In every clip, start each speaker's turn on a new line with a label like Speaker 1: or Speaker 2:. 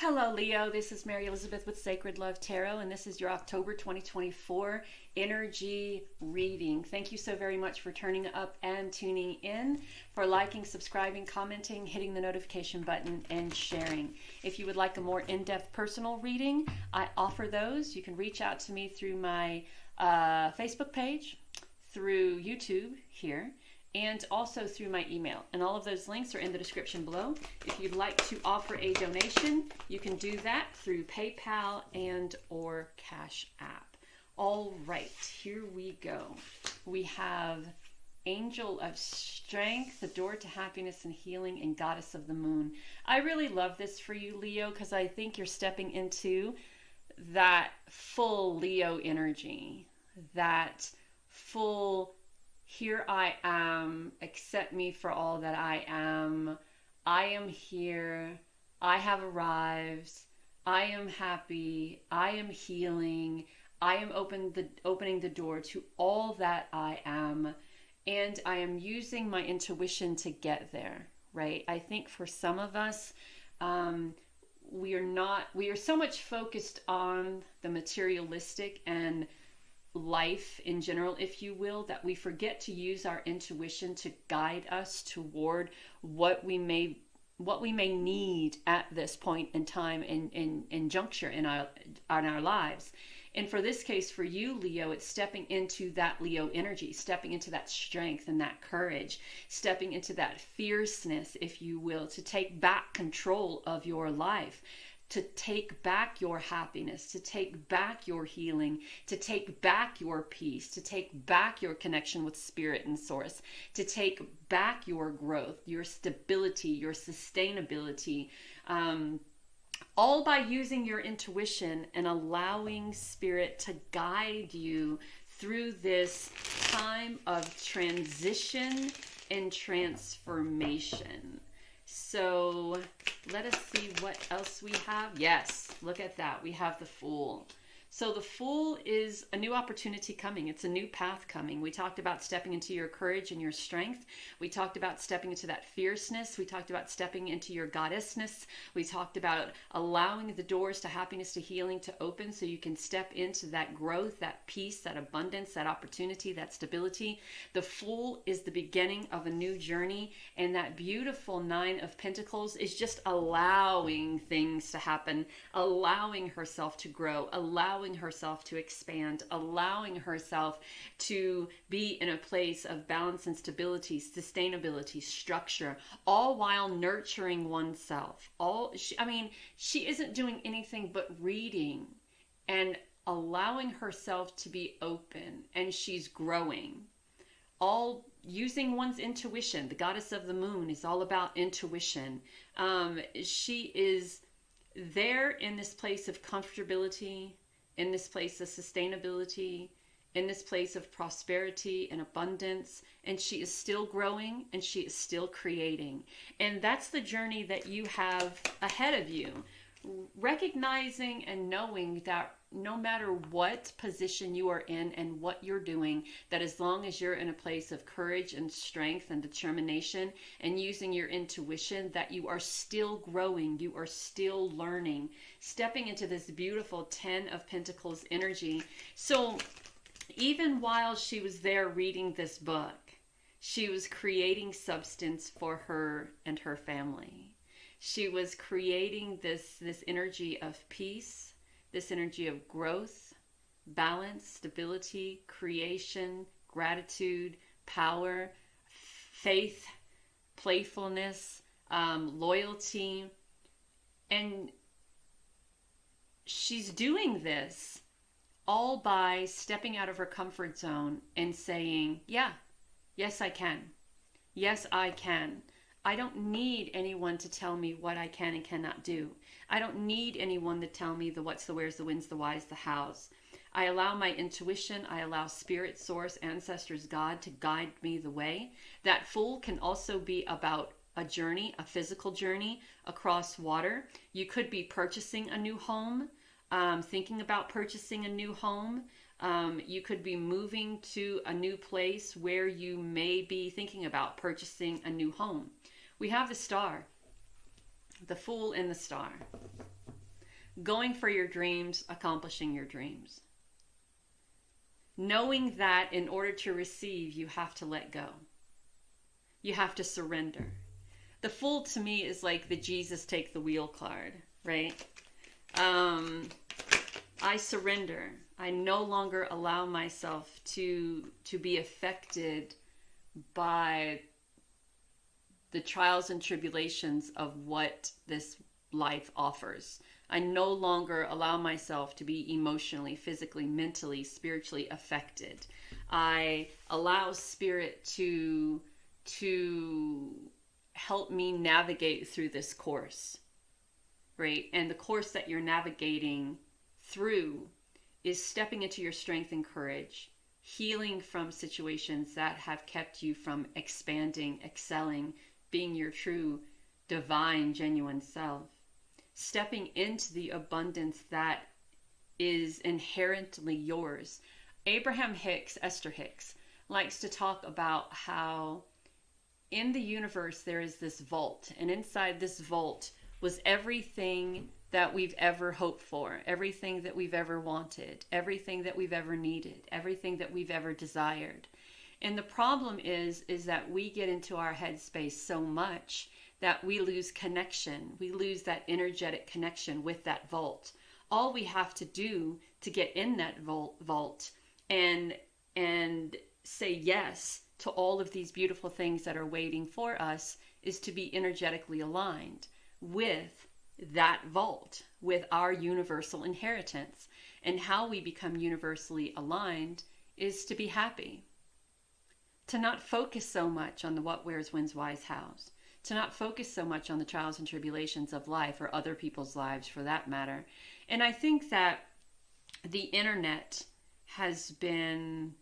Speaker 1: Hello, Leo. This is Mary Elizabeth with Sacred Love Tarot, and this is your October 2024 energy reading. Thank you so very much for turning up and tuning in, for liking, subscribing, commenting, hitting the notification button, and sharing. If you would like a more in-depth personal reading, I offer those. You can reach out to me through my Facebook page, through YouTube here, and also through my email. And all of those links are in the description below. If you'd like to offer a donation, you can do that through PayPal and or Cashapp. All right, here we go. We have Angel of Strength, the door to happiness and healing, and Goddess of the Moon. I really love this for you, Leo, because I think you're stepping into that full Leo energy, that full here I am, accept me for all that I am here, I have arrived, I am happy, I am healing, I am opening the door to all that I am, and I am using my intuition to get there, right? I think for some of us, we are so much focused on the materialistic and life in general, if you will, that we forget to use our intuition to guide us toward what we may need at this point in time and juncture in our lives. And for this case, for you, Leo, it's stepping into that Leo energy, stepping into that strength and that courage, stepping into that fierceness, if you will, to take back control of your life, to take back your happiness, to take back your healing, to take back your peace, to take back your connection with spirit and source, to take back your growth, your stability, your sustainability, all by using your intuition and allowing spirit to guide you through this time of transition and transformation. So let us see what else we have. Yes, look at that. We have the Fool. So the Fool is a new opportunity coming. It's a new path coming. We talked about stepping into your courage and your strength. We talked about stepping into that fierceness. We talked about stepping into your goddessness. We talked about allowing the doors to happiness, to healing to open so you can step into that growth, that peace, that abundance, that opportunity, that stability. The Fool is the beginning of a new journey, and that beautiful Nine of Pentacles is just allowing things to happen, allowing herself to grow, allowing herself to expand, allowing herself to be in a place of balance and stability, sustainability, structure, all while nurturing oneself. She isn't doing anything but reading and allowing herself to be open, and she's growing. All using one's intuition. The Goddess of the Moon is all about intuition. She is there in this place of comfortability, in this place of sustainability, in this place of prosperity and abundance, and she is still growing and she is still creating. And that's the journey that you have ahead of you. Recognizing and knowing that no matter what position you are in and what you're doing, that as long as you're in a place of courage and strength and determination and using your intuition, that you are still growing, you are still learning, stepping into this beautiful Ten of Pentacles energy. So even while she was there reading this book, she was creating substance for her and her family. She was creating this energy of peace, this energy of growth, balance, stability, creation, gratitude, power, faith, playfulness, loyalty. And she's doing this all by stepping out of her comfort zone and saying, yeah, yes, I can. Yes, I can. I don't need anyone to tell me what I can and cannot do. I don't need anyone to tell me the what's, the where's, the when's, the why's, the how's. I allow my intuition, I allow spirit, source, ancestors, God to guide me the way. That Fool can also be about a journey, a physical journey across water. You could be purchasing a new home, thinking about purchasing a new home. You could be moving to a new place where you may be thinking about purchasing a new home. We have the Star, the Fool and the Star. going for your dreams, accomplishing your dreams. Knowing that in order to receive, you have to let go. You have to surrender. The Fool to me is like the Jesus take the wheel card, right? I surrender. I no longer allow myself to be affected by the trials and tribulations of what this life offers. I no longer allow myself to be emotionally, physically, mentally, spiritually affected. I allow Spirit to help me navigate through this course, right? And the course that you're navigating through is stepping into your strength and courage, healing from situations that have kept you from expanding, excelling, being your true, divine, genuine self. Stepping into the abundance that is inherently yours. Abraham Hicks, Esther Hicks, likes to talk about how in the universe there is this vault, and inside this vault was everything that we've ever hoped for, everything that we've ever wanted, everything that we've ever needed, everything that we've ever desired. And the problem is that we get into our headspace so much that we lose connection. We lose that energetic connection with that vault. All we have to do to get in that vault and say yes to all of these beautiful things that are waiting for us is to be energetically aligned with that vault, with our universal inheritance. And how we become universally aligned is to be happy. To not focus so much on the what, where's, when's, why's, how's. To not focus so much on the trials and tribulations of life or other people's lives for that matter. And I think that the internet has been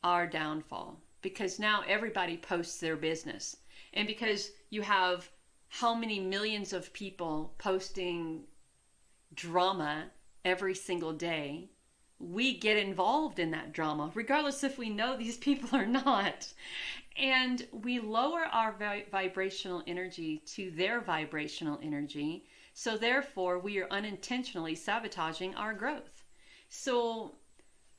Speaker 1: our downfall, because now everybody posts their business. And because you have how many millions of people posting drama every single day, we get involved in that drama, regardless if we know these people or not. And we lower our vibrational energy to their vibrational energy. So therefore, we are unintentionally sabotaging our growth. So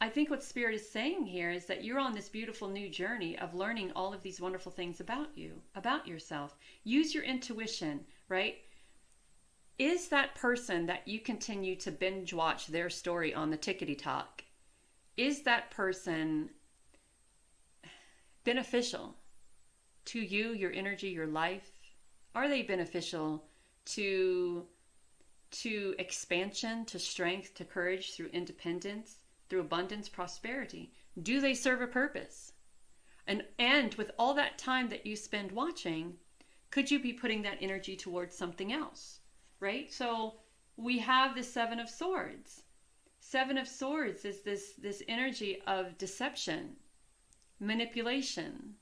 Speaker 1: I think what Spirit is saying here is that you're on this beautiful new journey of learning all of these wonderful things about you, about yourself. Use your intuition, right? Is that person that you continue to binge watch their story on the tickety talk, is that person beneficial to you, your energy, your life? Are they beneficial to expansion, to strength, to courage, through independence, through abundance, prosperity? Do they serve a purpose? And with all that time that you spend watching, could you be putting that energy towards something else? Right? So we have the Seven of Swords. Seven of Swords is this energy of deception, manipulation,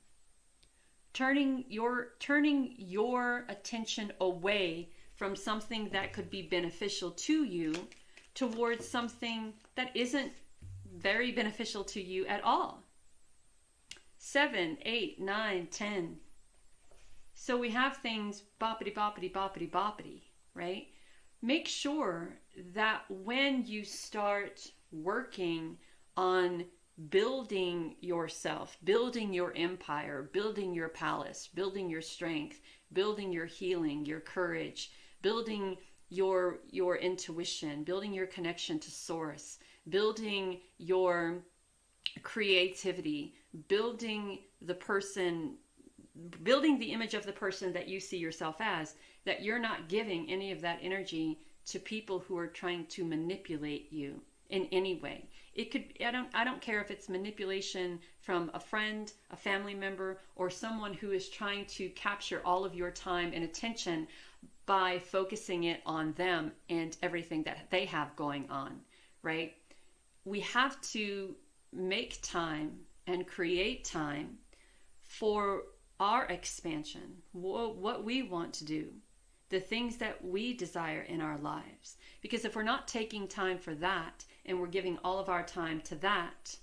Speaker 1: turning your attention away from something that could be beneficial to you towards something that isn't very beneficial to you at all. 7, 8, 9, 10. So we have things boppity, boppity, boppity, boppity, right? Make sure that when you start working on building yourself, building your empire, building your palace, building your strength, building your healing, your courage, building your intuition, building your connection to source, building your creativity, building the image of the person that you see yourself as, that you're not giving any of that energy to people who are trying to manipulate you in any way. It could, I don't care if it's manipulation from a friend, a family member, or someone who is trying to capture all of your time and attention by focusing it on them and everything that they have going on, right? We have to make time and create time for our expansion, what we want to do, the things that we desire in our lives. Because if we're not taking time for that and we're giving all of our time to that,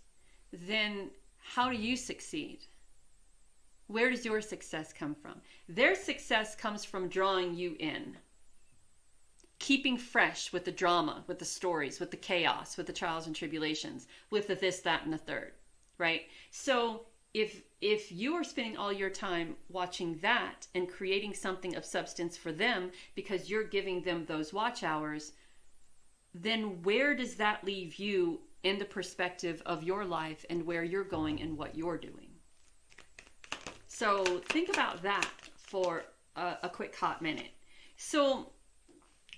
Speaker 1: then how do you succeed? Where does your success come from? Their success comes from drawing you in, keeping fresh with the drama, with the stories, with the chaos, with the trials and tribulations, with the this, that, and the third, right? So if you are spending all your time watching that and creating something of substance for them because you're giving them those watch hours, then where does that leave you in the perspective of your life and where you're going and what you're doing? So think about that for a quick hot minute. So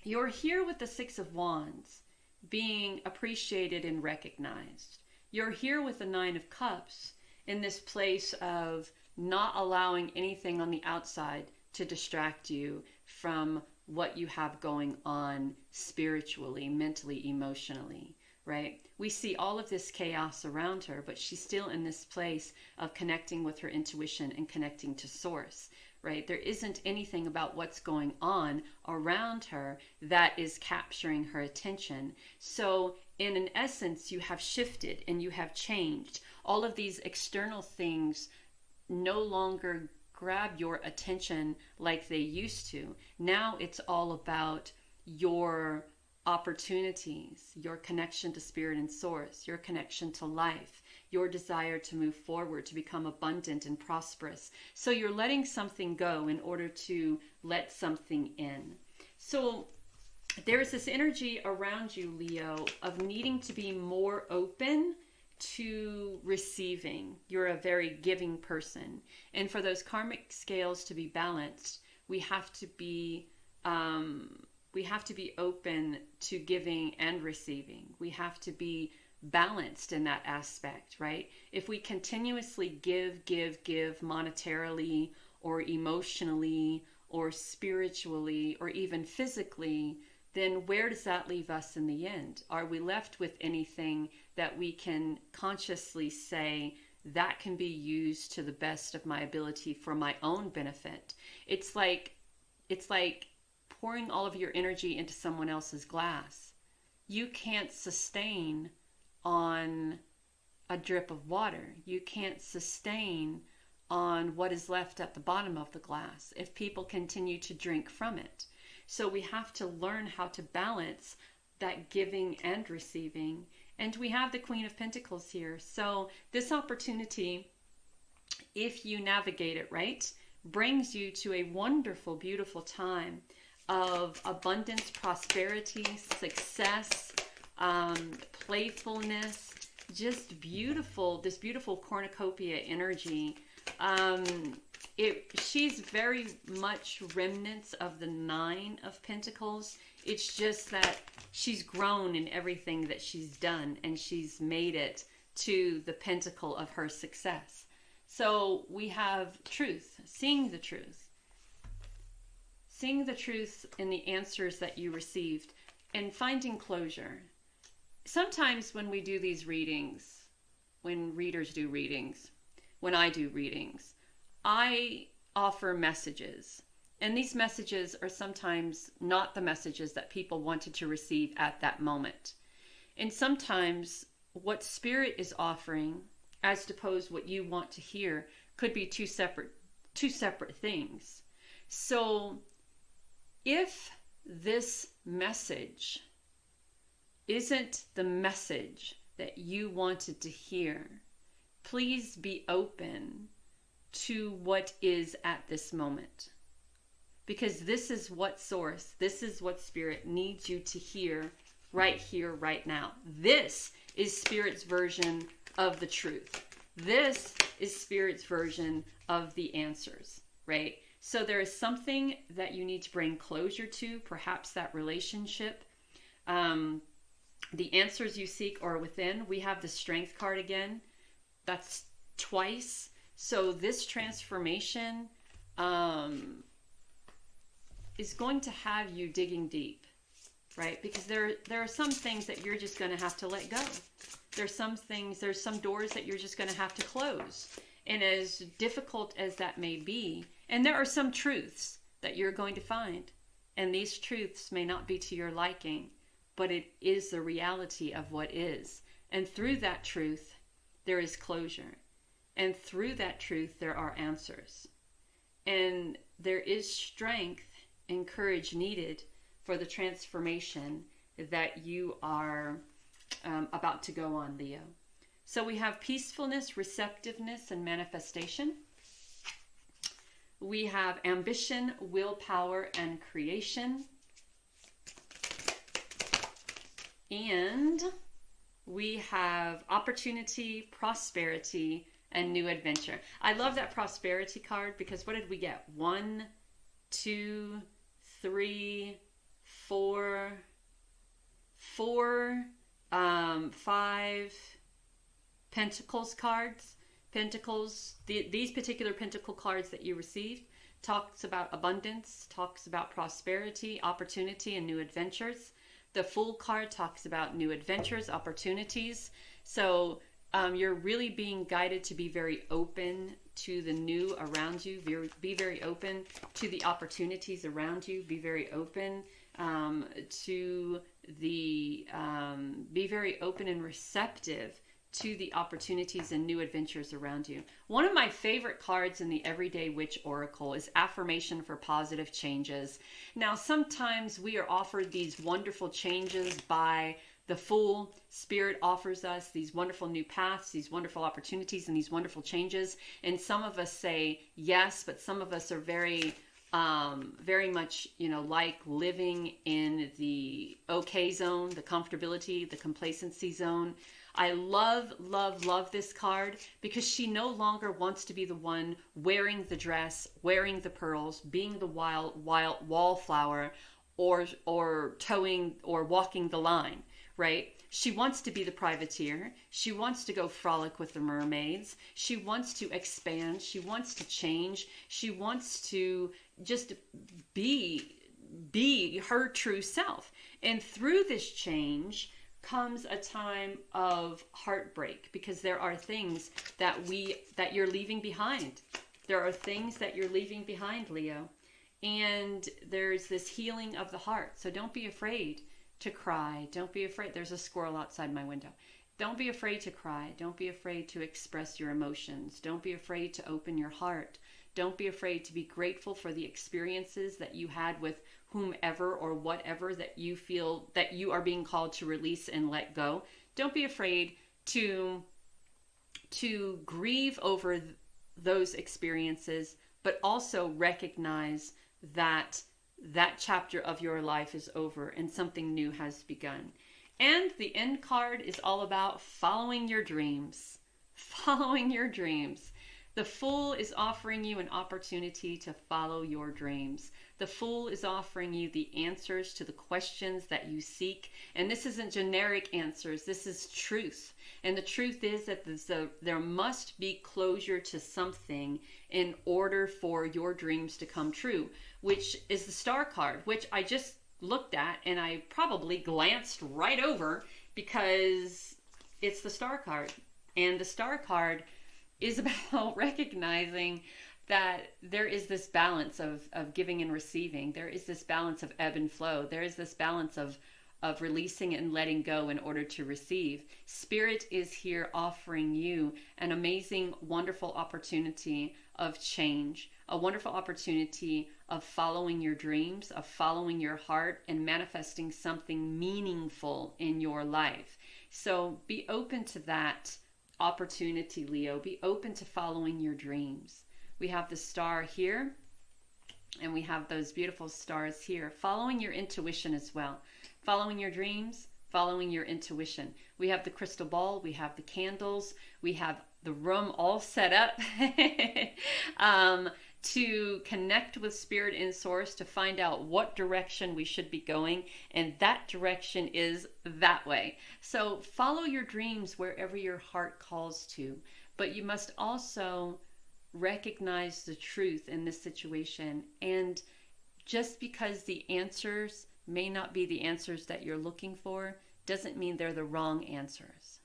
Speaker 1: you're here with the Six of Wands being appreciated and recognized. You're here with the Nine of Cups in this place of not allowing anything on the outside to distract you from what you have going on spiritually, mentally, emotionally, right? We see all of this chaos around her, but she's still in this place of connecting with her intuition and connecting to source, right? There isn't anything about what's going on around her that is capturing her attention. So in an essence, you have shifted and you have changed. All of these external things no longer grab your attention like they used to. Now it's all about your opportunities, your connection to spirit and source, your connection to life, your desire to move forward, to become abundant and prosperous. So you're letting something go in order to let something in. So there's this energy around you, Leo, of needing to be more open to receiving. You're a very giving person. And for those karmic scales to be balanced, we have to be open to giving and receiving. We have to be balanced in that aspect, right? If we continuously give monetarily or emotionally or spiritually or even physically, then where does that leave us in the end? Are we left with anything that we can consciously say that can be used to the best of my ability for my own benefit? It's like pouring all of your energy into someone else's glass. You can't sustain on a drip of water. You can't sustain on what is left at the bottom of the glass if people continue to drink from it. So we have to learn how to balance that giving and receiving. And we have the Queen of Pentacles here. So this opportunity, if you navigate it right, brings you to a wonderful, beautiful time of abundance, prosperity, success, playfulness, just beautiful, this beautiful cornucopia energy. She's very much remnants of the Nine of Pentacles. It's just that she's grown in everything that she's done and she's made it to the pentacle of her success. So we have truth, seeing the truth in the answers that you received and finding closure. Sometimes when we do these readings, when readers do readings, when I do readings, I offer messages. And these messages are sometimes not the messages that people wanted to receive at that moment. And sometimes what Spirit is offering, as opposed what you want to hear, could be two separate things. So if this message isn't the message that you wanted to hear, please be open to what is at this moment. Because this is what source, this is what Spirit needs you to hear, right now. This is Spirit's version of the truth. This is Spirit's version of the answers, right? So there is something that you need to bring closure to, perhaps that relationship. The answers you seek are within. We have the Strength card again. That's twice. So this transformation is going to have you digging deep, right? Because there are some things that you're just going to have to let go. There's some doors that you're just going to have to close. And as difficult as that may be, and there are some truths that you're going to find. And these truths may not be to your liking, but it is the reality of what is. And through that truth, there is closure. And through that truth, there are answers. And there is strength and courage needed for the transformation that you are about to go on, Leo. So we have peacefulness, receptiveness, and manifestation. We have ambition, willpower, and creation. And we have opportunity, prosperity, and new adventure. I love that prosperity card because what did we get? 1, 2, 3, 4, 5 Pentacles cards. Pentacles, these particular Pentacle cards that you received talks about abundance, talks about prosperity, opportunity, and new adventures. The Fool card talks about new adventures, opportunities. So you're really being guided to be very open to the new around you. Be very open to the opportunities around you. Be very open to the, be very open and receptive to the opportunities and new adventures around you. One of my favorite cards in the Everyday Witch Oracle is Affirmation for Positive Changes. Now, sometimes we are offered these wonderful changes by the Fool. Spirit offers us these wonderful new paths, these wonderful opportunities, and these wonderful changes. And some of us say yes, but some of us are very much, like living in the okay zone, the comfortability, the complacency zone. I love, love, love this card because she no longer wants to be the one wearing the dress, wearing the pearls, being the wild wallflower, or towing or walking the line, right? She wants to be the privateer. She wants to go frolic with the mermaids. She wants to expand. She wants to change. She wants to just be her true self. And through this change comes a time of heartbreak because there are things that you're leaving behind. There are things that you're leaving behind, Leo. And there's this healing of the heart. So don't be afraid to cry. Don't be afraid. There's a squirrel outside my window. Don't be afraid to cry. Don't be afraid to express your emotions. Don't be afraid to open your heart. Don't be afraid to be grateful for the experiences that you had with whomever or whatever that you feel that you are being called to release and let go. Don't be afraid to grieve over those experiences, but also recognize that that chapter of your life is over and something new has begun. And the end card is all about following your dreams. Following your dreams. The Fool is offering you an opportunity to follow your dreams. The Fool is offering you the answers to the questions that you seek. And this isn't generic answers. This is truth. And the truth is that there must be closure to something in order for your dreams to come true, which is the Star card, which I just looked at and I probably glanced right over because it's the Star card. And the Star card is about recognizing that there is this balance of giving and receiving. There is this balance of ebb and flow. There is this balance of releasing and letting go in order to receive. Spirit is here offering you an amazing, wonderful opportunity of change, a wonderful opportunity of following your dreams, of following your heart and manifesting something meaningful in your life. So be open to that opportunity, Leo. Be open to following your dreams. We have the Star here, and we have those beautiful stars here. Following your intuition as well. Following your dreams, following your intuition. We have the crystal ball, we have the candles, we have the room all set up to connect with Spirit and Source to find out what direction we should be going, and that direction is that way. So follow your dreams wherever your heart calls to, but you must also recognize the truth in this situation. And just because the answers may not be the answers that you're looking for doesn't mean they're the wrong answers.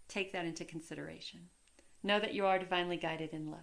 Speaker 1: Take that into consideration. Know that you are divinely guided in love.